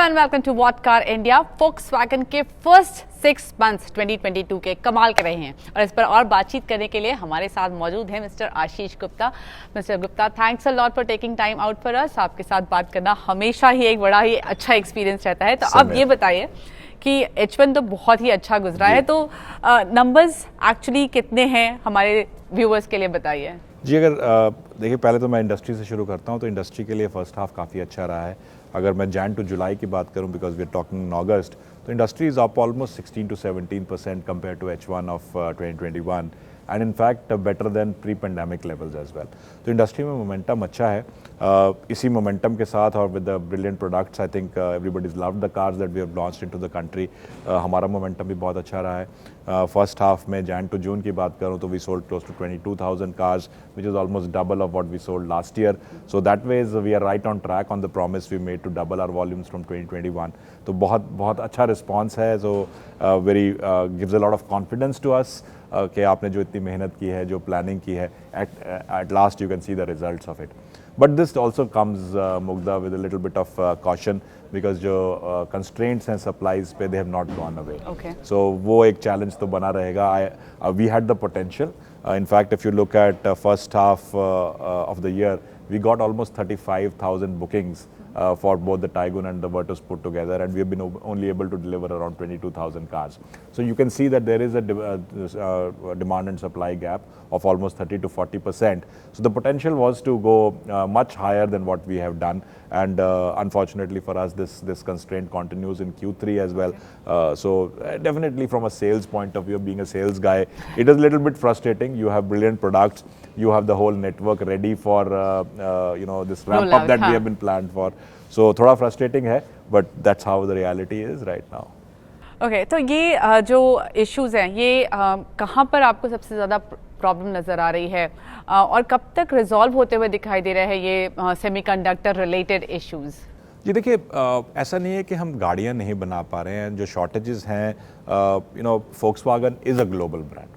And welcome to WhatCar India. Volkswagen के first 6 months 2022 के कमाल कर रहे हैं और इस पर और बातचीत करने के लिए हमारे साथ मौजूद हैं mister Ashish Gupta. Mister Gupta, thanks a lot for taking time out for us. आपके साथ बात करना हमेशा ही एक बड़ा ही अच्छा एक्सपीरियंस रहता है। तो अब ये बताइए कि H1 तो बहुत ही अच्छा गुजरा है, तो नंबर्स एक्चुअली कितने हैं हमारे व्यूअर्स के लिए बताइए। जी, अगर देखिए पहले तो मैं इंडस्ट्री से शुरू करता हूँ तो इंडस्ट्री के लिए फर्स्ट हाफ काफ़ी अच्छा रहा है। अगर मैं जैन टू जुलाई की बात करूँ, because we are talking in August, तो industry is up almost 16 to 17% compare to H1 of 2021 and in fact better than pre pandemic levels as well. तो इंडस्ट्री में मोमेंटम अच्छा है। इसी मोमेंटम के साथ और with the brilliant products, I think everybody is loved the cars that we have launched into the country. हमारा momentum भी बहुत अच्छा रहा है। फर्स्ट हाफ में जैन टू जून की बात करूँ तो we sold close to 22,000 cars, which is almost double of what we sold last year. So that way we are right on track on the promise we made to double our volumes from 2021. तो बहुत अच्छा response है, so very gives a lot of confidence to us कि आपने जो इतनी मेहनत की है, जो प्लानिंग की है, at last you can see the results of it. But this also comes Mugdha with a little bit of caution because जो constraints हैं supplies पे they have not gone away. Okay. So वो एक challenge तो बना रहेगा. We had the potential. In fact, if you look at first half of the year, we got almost 35,000 bookings for both the Taigun and the Virtus put together, and we have been only able to deliver around 22,000 cars. So you can see that there is a demand and supply gap of almost 30 to 40%. So the potential was to go much higher than what we have done, and unfortunately for us, this constraint continues in Q3 as well. So definitely from a sales point of view, being a sales guy, it is a little bit frustrating. You have brilliant products, you have the whole network ready for this ramp up that we have been planned for. So थोड़ा frustrating है, but that's how the reality is right now. Okay, तो ये जो issues हैं ये कहाँ पर आपको सबसे ज़्यादा प्रॉब्लम नज़र आ रही है और कब तक रिजॉल्व होते हुए दिखाई दे रहे हैं ये सेमीकंडक्टर रिलेटेड इश्यूज? जी देखिए, ऐसा नहीं है कि हम गाड़ियाँ नहीं बना पा रहे हैं। जो शॉर्टेजेस हैं, Volkswagen is a global brand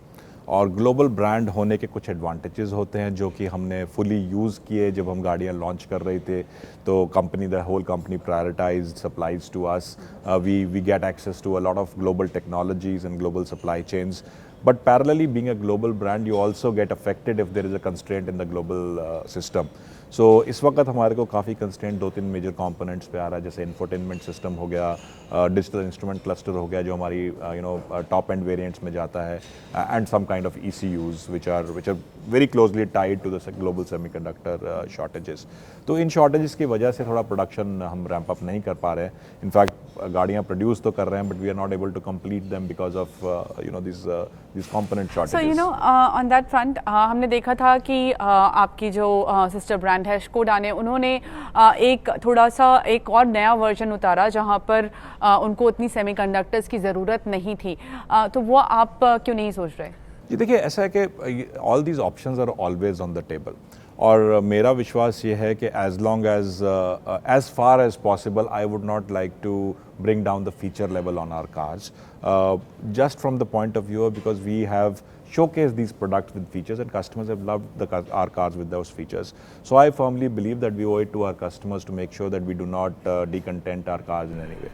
और ग्लोबल ब्रांड होने के कुछ एडवांटेजेस होते हैं जो कि हमने फुली यूज़ किए जब हम गाड़ियाँ लॉन्च कर रहे थे। तो the whole company prioritised supplies to us. We get access to a lot of global technologies and global supply chains, but parallelly being a global brand you also get affected if there is a constraint in the global system. So इस वक्त हमारे को काफ़ी constraint 2-3 major components पे आ रहा है, जैसे infotainment system हो गया, डिजिटल इंस्ट्रूमेंट क्लस्टर हो गया जो हमारी टॉप एंड वेरिएंट्स में जाता है, and some kind of ECUs which are very closely tied to the global semiconductor shortages. तो इन शॉर्टेजेस की वजह से थोड़ा प्रोडक्शन हम रैंप अप नहीं कर पा रहे हैं। इनफैक्ट गाड़ियाँ प्रोड्यूस तो कर रहे हैं, but we are not able to complete them because of this component shortages. So on that front हमने देखा था कि आपकी जो सिस्टर ब्रांड है स्कोडा ने, उन्होंने एक थोड़ा सा एक और नया वर्जन उतारा जहां पर उनको उतनी सेमीकंडक्टर्स की ज़रूरत नहीं थी, तो वो आप क्यों नहीं सोच रहे? जी देखिए, ऐसा है कि all these options are always on the table और मेरा विश्वास ये है कि as long as far as possible I would not like to bring down the feature level on our cars, just from the point of view because we have showcased these products with features and customers have loved our cars with those features. So I firmly believe that we owe it to our customers to make sure that we do not decontent our cars in any way.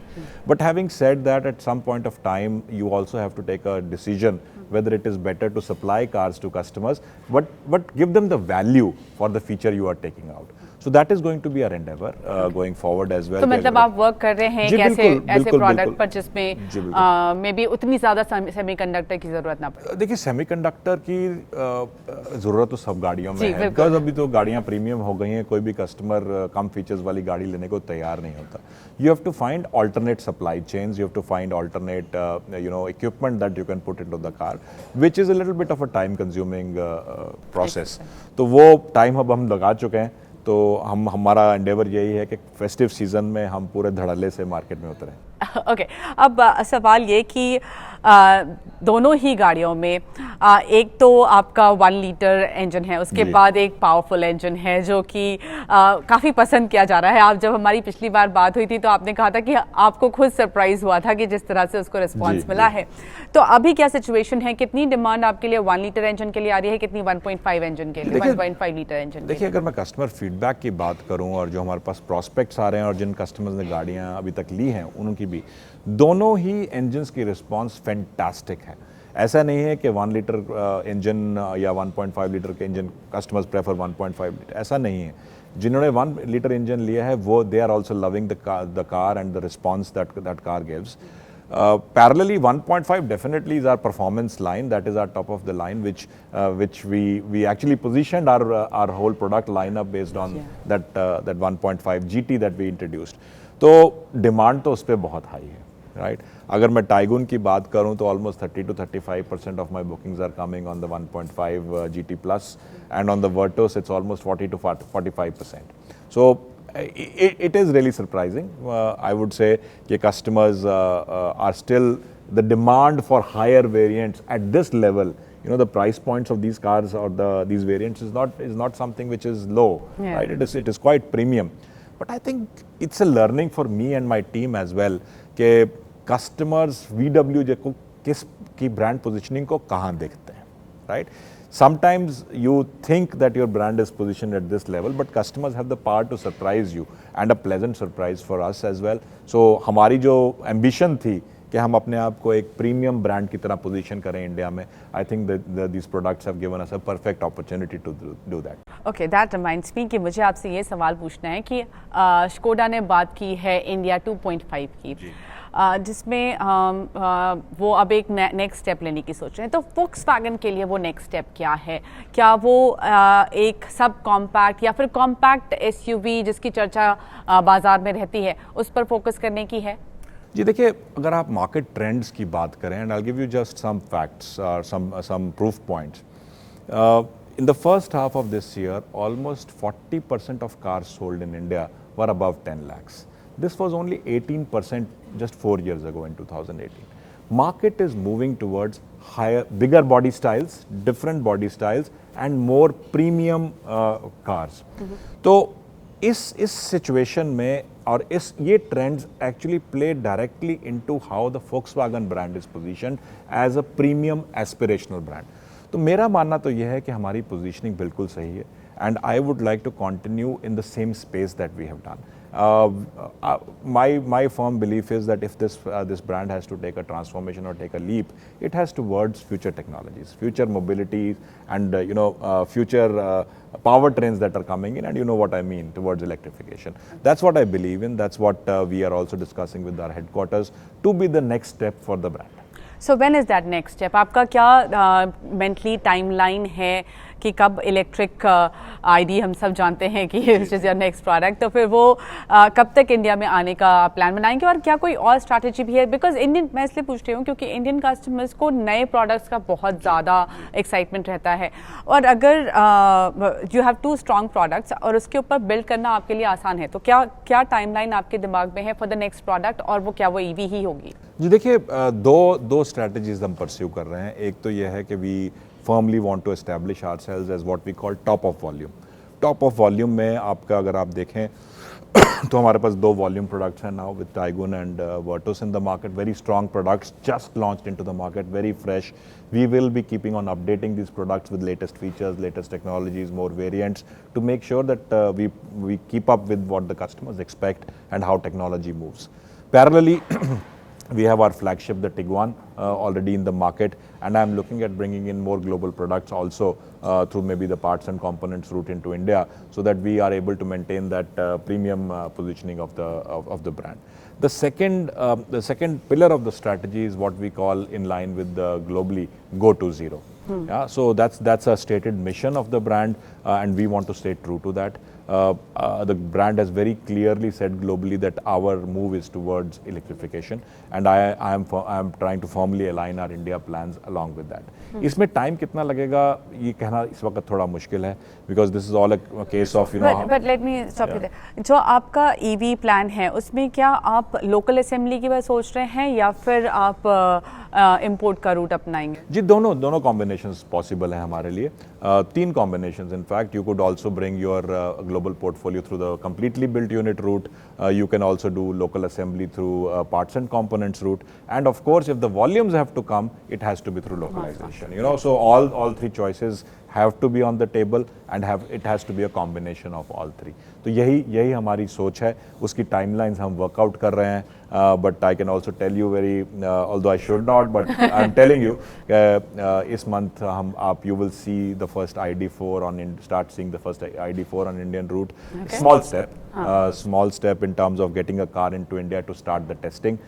But having said that, at some point of time you also have to take a decision whether it is better to supply cars to customers but give them the value for the feature you are taking out. So that is going to be our endeavor going forward as well. तो मतलब आप work कर रहे हैं कैसे ऐसे product पर जिसमें मे बी उतनी ज़्यादा सेमीकंडक्टर की ज़रूरत ना पड़े? देखिए, सेमीकंडक्टर की ज़रूरत तो सब गाड़ियों में है, बिकॉज अभी तो गाड़ियाँ प्रीमियम हो गई हैं, कोई भी कस्टमर कम फीचर्स वाली गाड़ी लेने को तैयार नहीं होता। You have to find alternate supply chains, you have to find alternate equipment that you can put into the car, which is a little bit of a time consuming process. तो वो time अब हम लगा चुके हैं। तो हमारा Endeavour यही है कि फेस्टिव सीजन में हम पूरे धड़ल्ले से मार्केट में उतरें। ओके, अब सवाल ये कि दोनों ही गाड़ियों में एक तो आपका 1 लीटर इंजन है, उसके बाद एक पावरफुल इंजन है जो कि काफ़ी पसंद किया जा रहा है। आप जब हमारी पिछली बार बात हुई थी तो आपने कहा था कि आपको खुद सरप्राइज हुआ था कि जिस तरह से उसको रिस्पांस मिला है। तो अभी क्या सिचुएशन है, कितनी डिमांड आपके लिए 1 लीटर इंजन के लिए आ रही है, कितनी 1.5 इंजन के लिए, 1.5 लीटर इंजन? देखिए, अगर मैं कस्टमर फीडबैक की बात करूं और जो हमारे पास प्रॉस्पेक्ट्स आ रहे हैं और जिन कस्टमर्स ने गाड़ियां अभी तक ली हैं उनकी भी, दोनों ही इंजन्स की रिस्पांस फैंटास्टिक है। ऐसा नहीं है कि 1 लीटर इंजन या 1.5 लीटर के इंजन कस्टमर्स प्रेफर 1.5 लीटर, ऐसा नहीं है। जिन्होंने 1 लीटर इंजन लिया है वो they are also loving the car and the response that car gives. Parallelly, 1.5 definitely is our performance line. That is our top of the line, which we actually positioned our whole product lineup based on that 1.5 GT that we introduced. तो demand तो उस पर बहुत high है, right? अगर मैं tycoon की बात करूं तो almost 30 to 35% of my bookings are coming on the 1.5 GT plus, and on the Virtus it's almost 40 to 45%. So it is really surprising. I would say that customers are still, the demand for higher variants at this level, you know, the price points of these cars or these variants is not something which is low, right? It is quite premium. But I think it's a learning for me and my team as well कि customers VW को किस की brand positioning को कहाँ देखते हैं, right? Sometimes you think that your brand is positioned at this level, but customers have the power to surprise you, and a pleasant surprise for us as well. So हमारी जो ambition थी कि हम अपने आप को एक प्रीमियम ब्रांड की तरह पोजीशन करें इंडिया में, I think these products have given us a perfect opportunity to do that. Okay, that reminds me कि मुझे आपसे ये सवाल पूछना है कि स्कोडा ने बात की है इंडिया 2.5 की, जिसमें वो अब एक नेक्स्ट स्टेप लेने की सोच रहे हैं। तो Volkswagen के लिए वो नेक्स्ट स्टेप क्या है? क्या वो एक सब कॉम्पैक्ट या फिर कॉम्पैक्ट SUV जिसकी चर्चा बाजार में रहती है उस पर फोकस करने की है? जी देखिए, अगर आप मार्केट ट्रेंड्स की बात करें, and I will give you just some facts और some proof points. In the first half of this year, almost 40% of cars sold in India were above 10 lakhs. This was only 18% just 4 years ago in 2018. Market is moving towards bigger body styles, different body styles, and more premium cars. तो इस situation में और ये trends actually play directly into how the Volkswagen brand is positioned as a premium aspirational brand. तो मेरा मानना तो यह है कि हमारी पोजीशनिंग बिल्कुल सही है, and I would like to continue in the same space that we have done. My firm belief is that if this brand has to take a transformation or take a leap, it has towards future technologies, future mobility, and future powertrains that are coming in, and you know what I mean, towards electrification. That's what I believe in. That's what we are also discussing with our headquarters to be the next step for the brand. So when is that next step? आपका क्या mentally timeline है कि कब electric ID हम सब जानते हैं कि which is your next product, तो फिर वो कब तक इंडिया में आने का प्लान बनाएंगे, और क्या कोई और स्ट्रैटेजी भी है? बिकॉज इंडियन, मैं इसलिए पूछ रही हूँ क्योंकि इंडियन कस्टमर्स को नए प्रोडक्ट्स का बहुत ज़्यादा एक्साइटमेंट रहता है, और अगर यू हैव 2 स्ट्रॉन्ग प्रोडक्ट्स और उसके ऊपर बिल्ड करना आपके लिए आसान है, तो क्या टाइमलाइन आपके दिमाग में है फॉर द नेक्स्ट प्रोडक्ट, और वो क्या वो EV ही होगी? जी देखिए, दो स्ट्रैटेजीज हम परस्यू कर रहे हैं. एक तो यह है कि we firmly want to establish ourselves as what we call top of volume. Top of volume में आपका अगर आप देखें तो हमारे पास 2 volume products हैं now with Taigun and Virtus in the market. Very strong products, just launched into the market, very fresh. We will be keeping on updating these products with latest features, latest technologies, more variants to make sure that we keep up with what the customers expect and how technology moves. Parallelly, we have our flagship, the Tiguan, already in the market, and I'm looking at bringing in more global products also through maybe the parts and components route into India, so that we are able to maintain that premium positioning of the brand. The second pillar of the strategy is what we call, in line with the globally, go to zero. Yeah, so that's a stated mission of the brand, and we want to stay true to that. The brand has very clearly said globally that our move is towards electrification, and I am trying to formally align our India plans along with that. इसमें time कितना लगेगा ये कहना इस वक्त थोड़ा मुश्किल है, because this is all a case of but let me stop you there. जो आपका ईवी प्लान है उसमें क्या आप लोकल असेंबली की बात सोच रहे हैं या फिर आप इंपोर्ट का रूट अपनाएंगे? जी, दोनों कॉम्बिनेशंस पॉसिबल है हमारे लिए। 3 combinations in fact. You could also bring your global portfolio through the completely built unit route. You can also do local assembly through parts and components route, and of course if the volumes have to come, it has to be through localization, so all 3 choices have to be on the table, and it has to be a combination of all 3. तो यही हमारी सोच है। उसकी timelines हम workout कर रहे हैं, but I can also tell you very, although I should not, but I am telling you इस month you will see the first ID4 start seeing the first ID4 on Indian route. Okay. Small step in terms of getting a car into India to start the testing,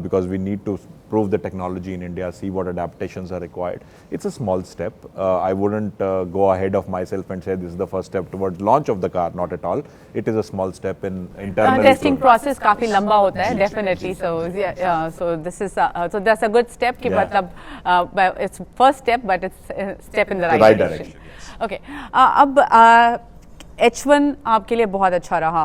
because we need to prove the technology in India, see what adaptations are required. It's a small step. I wouldn't go ahead of myself and say this is the first step towards launch of the car. Not at all. It is a small step in internally. Testing process काफी लंबा होता है, definitely. So so this is so that's a good step कि मतलब it's first step, but it's a step in the right direction. Yes. Okay. अब H1 आपके लिए बहुत अच्छा रहा।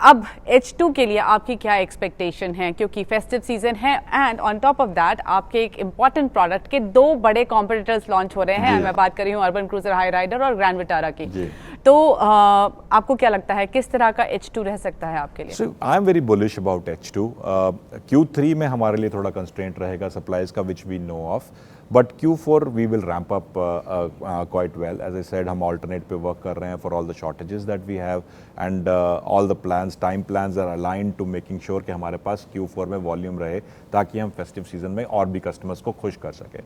अब H2 के लिए आपकी क्या एक्सपेक्टेशन है, क्योंकि फेस्टिव सीजन है and on top of that आपके एक इम्पॉर्टेंट प्रोडक्ट के 2 बड़े कॉम्पिटिटर्स लॉन्च हो रहे हैं। मैं बात कर रही हूँ अर्बन क्रूजर हाई राइडर और ग्रैंड विटारा की। तो आपको क्या लगता है किस तरह का H2 रह सकता है आपके लिए? I am very bullish about H2. Q3 में हमारे लिए थोड़ा कंस्ट्रेंट रहेगा सप्लाईज का, which we know of, but Q4 we will ramp up quite well. As I said, हम alternate पे work कर रहे हैं for all the shortages that we have, and all the time plans are aligned to making sure कि हमारे पास Q4 में volume रहे, ताकि हम festive season में और भी customers को खुश कर सकें।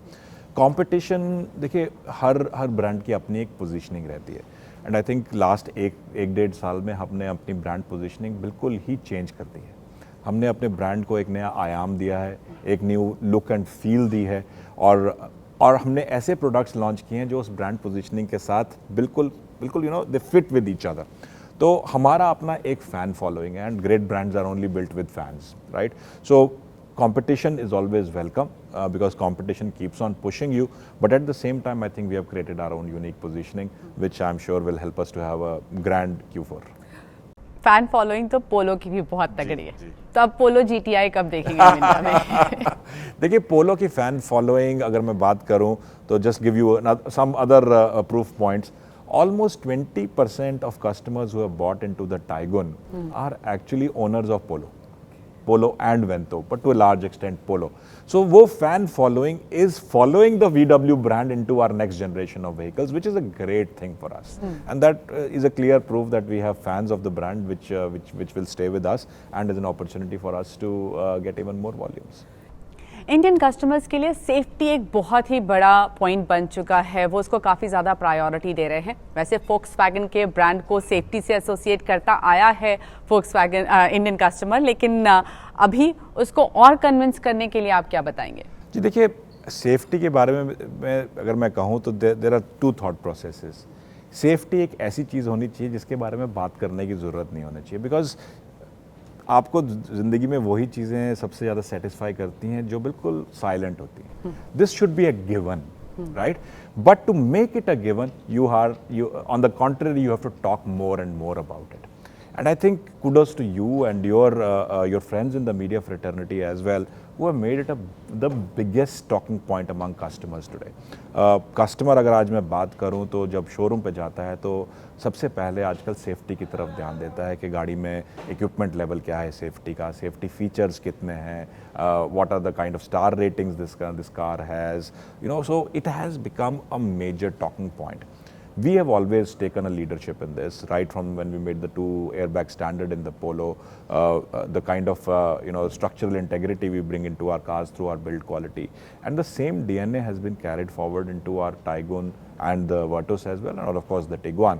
Competition देखिए, हर ब्रांड की अपनी एक पोजीशनिंग रहती है, एंड आई थिंक लास्ट एक डेढ़ साल में हमने अपनी ब्रांड पोजीशनिंग बिल्कुल ही चेंज कर दी है। हमने अपने ब्रांड को एक नया आयाम दिया है, एक न्यू लुक एंड फील दी है, और हमने ऐसे प्रोडक्ट्स लॉन्च किए हैं जो उस ब्रांड पोजीशनिंग के साथ बिल्कुल they fit with each other. तो हमारा अपना एक फ़ैन फॉलोइंग है, and great brands are only built with fans, right? So competition is always welcome, because competition keeps on pushing you, but at the same time I think we have created our own unique positioning, which I'm sure will help us to have a grand Q4. Fan following तो पोलो की भी बहुत तगड़ी है, तो अब पोलो GTI कब देखेंगे इंडिया में? देखिए, पोलो की फैन फॉलोइंग अगर मैं बात करूं तो just give you some other proof points. Almost 20% of customers who have bought into the Taygun are actually owners of Polo and Vento, but to a large extent Polo. So wo fan following is following the VW brand into our next generation of vehicles, which is a great thing for us. And that is a clear proof that we have fans of the brand which will stay with us, and is an opportunity for us to get even more volumes. Indian customers के लिए safety एक बहुत ही बड़ा point बन चुका है, वो उसको काफ़ी ज़्यादा प्रायोरिटी दे रहे हैं। वैसे Volkswagen के ब्रांड को सेफ्टी से एसोसिएट करता आया है Volkswagen इंडियन कस्टमर, लेकिन अभी उसको और कन्विंस करने के लिए आप क्या बताएंगे? जी देखिए, सेफ्टी के बारे में अगर मैं कहूँ तो there are 2 thought processes. Safety एक ऐसी चीज़ होनी चाहिए जिसके बारे में बात करने की ज़रूरत नहीं होनी चाहिए, बिकॉज आपको ज़िंदगी में वही चीज़ें सबसे ज़्यादा सेटिस्फाई करती हैं जो बिल्कुल साइलेंट होती हैं। This should be a given, right? But to make it a given, you on the contrary, you have to talk more and more about it. And I think kudos to you and your friends in the media fraternity as well, who have made it the biggest talking point among customers today. Customer अगर आज मैं बात करूं तो जब showroom पे जाता है तो सबसे पहले आजकल सेफ्टी की तरफ ध्यान देता है कि गाड़ी में इक्विपमेंट लेवल क्या है, सेफ्टी का, सेफ्टी फीचर्स कितने हैं, what are the kind of star ratings this car has, so it has become a major talking point. We have always taken a leadership in this, right from when we made the 2 airbag standard in the Polo, the kind of structural integrity we bring into our cars through our build quality, and the same DNA has been carried forward into our Taygun and the Virtus as well, and of course the Tiguan.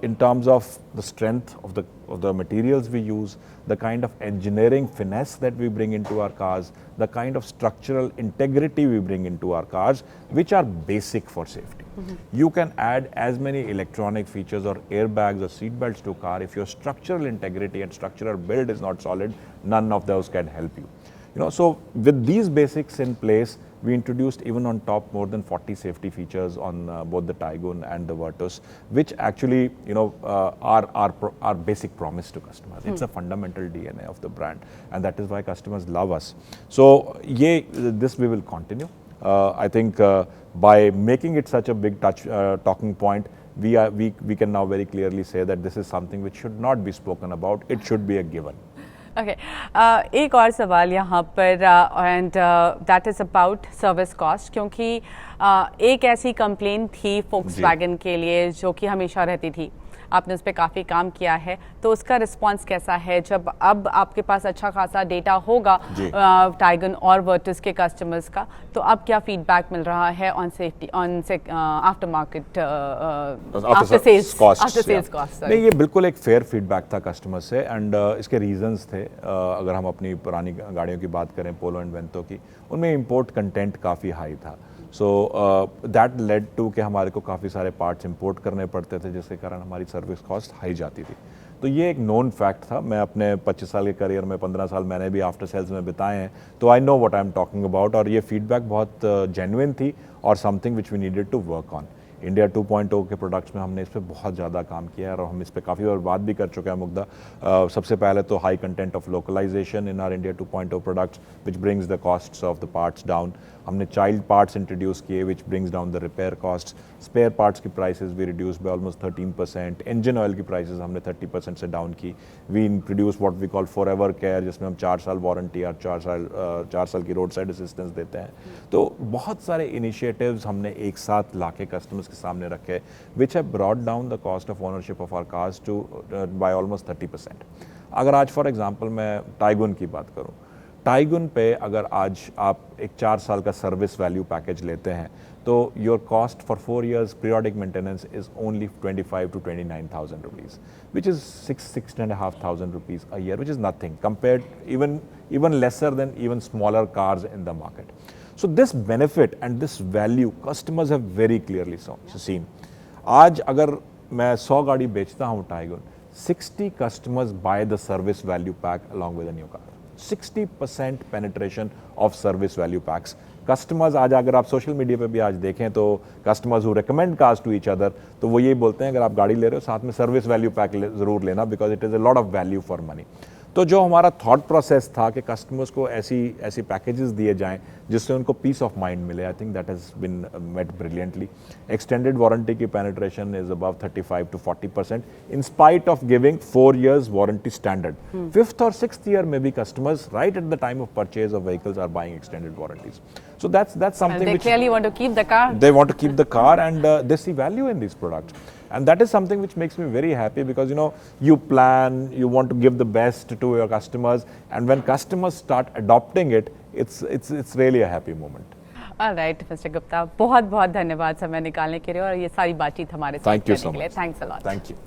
In terms of the strength of the materials we use, the kind of engineering finesse that we bring into our cars, the kind of structural integrity we bring into our cars, which are basic for safety. You can add as many electronic features or airbags or seat belts to a car. If your structural integrity and structural build is not solid, none of those can help you. So with these basics in place, we introduced even on top more than 40 safety features on both the Taigun and the Virtus, which actually, are our basic promise to customers. It's a fundamental DNA of the brand, and that is why customers love us. So this we will continue. I think by making it such a big talking point, we can now very clearly say that this is something which should not be spoken about. It should be a given. Okay एक और सवाल यहाँ पर and that is about service cost, क्योंकि एक ऐसी complain थी Volkswagen के लिए जो कि हमेशा रहती थी, आपने उस पर काफ़ी काम किया है, तो उसका रिस्पांस कैसा है जब अब आपके पास अच्छा खासा डेटा होगा टाइगन और वर्टस के कस्टमर्स का, तो अब क्या फीडबैक मिल रहा है on safety, on after market, after sales cost? नहीं, ये बिल्कुल एक फेयर फीडबैक था कस्टमर से, एंड इसके रीजंस थे. अगर हम अपनी पुरानी गाड़ियों की बात करें, पोलो एंड वेंतो की, उनमें इंपोर्ट कंटेंट काफ़ी हाई था. सो दैट लेड टू कि हमारे को काफ़ी सारे पार्ट्स इंपोर्ट करने पड़ते थे, जिसके कारण हमारी सर्विस कॉस्ट हाई जाती थी. तो ये एक नोन फैक्ट था. मैं अपने 25 साल के करियर में 15 साल मैंने भी आफ्टर सेल्स में बिताए हैं, तो I know what I am talking about. और ये फीडबैक बहुत जेन्युइन थी और something which we needed to work on. India 2.0 के प्रोडक्ट्स में हमने इस पर बहुत ज़्यादा काम किया है और हम इस पर काफ़ी बार बात भी कर चुके हैं मुग्धा. सबसे पहले तो high content of localization in our India 2.0 products which brings the costs of the parts down. हमने चाइल्ड पार्ट्स इंट्रोड्यूस किए which brings down the repair cost. Spare parts की प्राइसेस भी reduce by almost 13%. Engine oil की prices हमने 30% से down की. We introduce what we call forever care, जिसमें हम 4 साल वारंटी और 4 साल की रोड साइड असिस्टेंस देते हैं. तो बहुत सारे इनिशिएटिव्स हमने एक साथ लाके कस्टमर्स के सामने रखे, which have brought down the cost of ownership of our cars to by almost 30%. अगर आज फॉर एग्जांपल मैं टाइगुन की बात करूं, टाइगुन पे अगर आज आप एक 4 साल का सर्विस वैल्यू पैकेज लेते हैं, तो your cost for 4 years periodic maintenance is only 25,000 to 29,000 rupees, which is 6,500 rupees a year, which is nothing compared, even lesser than even smaller cars in the market. So this benefit and this value customers have very clearly seen. आज अगर मैं 100 गाड़ी बेचता हूँ Taigun, 60 customers buy the service value pack along with a new car. 60% penetration of service value packs. Customers आज अगर आप social media पे भी आज देखें तो customers who recommend cars to each other, तो वो यही बोलते हैं अगर आप गाड़ी ले रहे हो साथ में सर्विस वैल्यू पैक ज़रूर लेना, because it is a lot of value for money. तो जो हमारा थॉट प्रोसेस था कि कस्टमर्स को ऐसी पैकेजेस दिए जाएं जिससे उनको पीस ऑफ माइंड मिले, I think that has been met brilliantly. Extended warranty की penetration is above 35 to 40% in spite of giving 4 years warranty standard. 5th और 6th year में भी customers right at the time of purchase of vehicles are buying extended warranties. So that's something they which clearly want to keep the car. They want to keep the car, and they see value in these products, and that is something which makes me very happy, because you plan, you want to give the best to your customers, and when customers start adopting it, it's really a happy moment. All right, Mr. Gupta, बहुत बहुत धन्यवाद समय निकालने के लिए और ये सारी बातचीक हमारे साथ करने के लिए. Thanks a lot. Thank you.